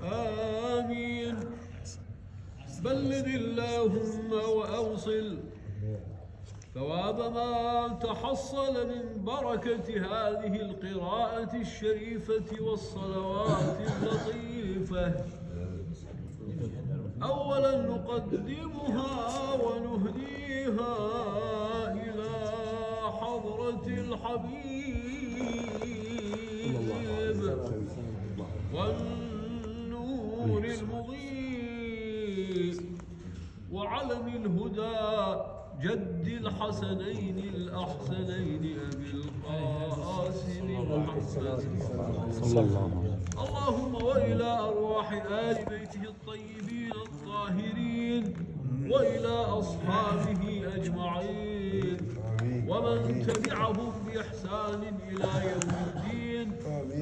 آمين. بلغ اللهم وأوصل ثواب ما تحصل من بركة هذه القراءة الشريفة والصلوات اللطيفة. أولا نقدمها ونهديها إلى حضرة الحبيب والنور المضيء وعلم الهدى جد الحسنين الأحسنين أبي القاسم محمد صلى الله عليه وسلم. اللهم وإلى أرواح آل بيته الطيبين الطاهرين وإلى أصحابه أجمعين ومن تبعهم بإحسان إلى يوم الدين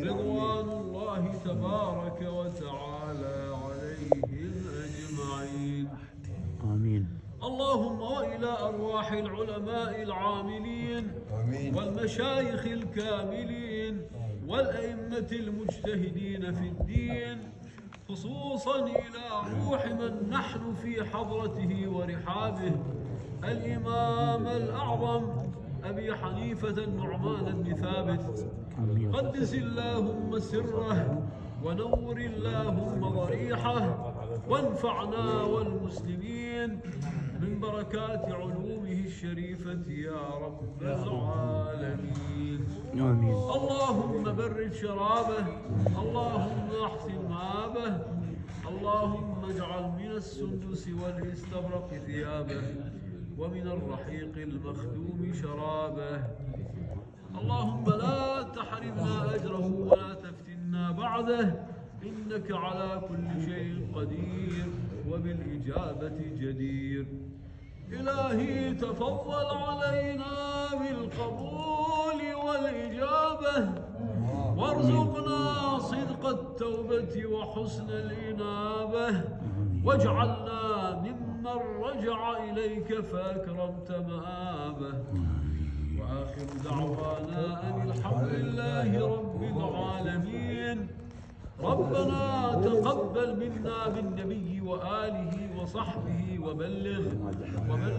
رضوان الله تبارك وتعالى عليهم أجمعين. آمين. اللهم وإلى أرواح العلماء العاملين والمشايخ الكاملين والأئمة المجتهدين في الدين خصوصا إلى روح من نحن في حضرته ورحابه الإمام الأعظم أبي حنيفة النعمان بن ثابت قدس اللهم سره ونور اللهم ضريحه وانفعنا والمسلمين من بركات علومه الشريفة يا رب العالمين. آمين. اللهم برد شرابه، اللهم احسن مآبه، اللهم اجعل من السندس والاستبرق ثيابه ومن الرحيق المخدوم شرابه. اللهم لا تحرمنا أجره ولا تفتنا بعده إنك على كل شيء قدير وبالإجابة جدير. إلهي تفضل علينا بالقبول والإجابة وارزقنا صدق التوبة وحسن الإنابة واجعلنا ممن رجع إليك فأكرمت مآبه. وآخر دعوانا أن الحمد لله رب العالمين. ربنا تقبل منا بالنبي وآله وصحبه وبلغ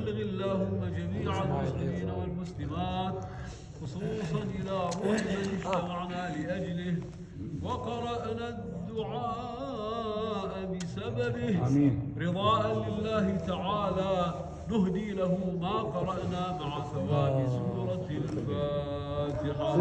اللهم جميع المسلمين والمسلمات خصوصا إلى روح من اجتمعنا لأجله وقرأنا الدعاء بسببه رضاء لله تعالى نهدي له ما قرأنا مع ثواب سورة الفاتحة.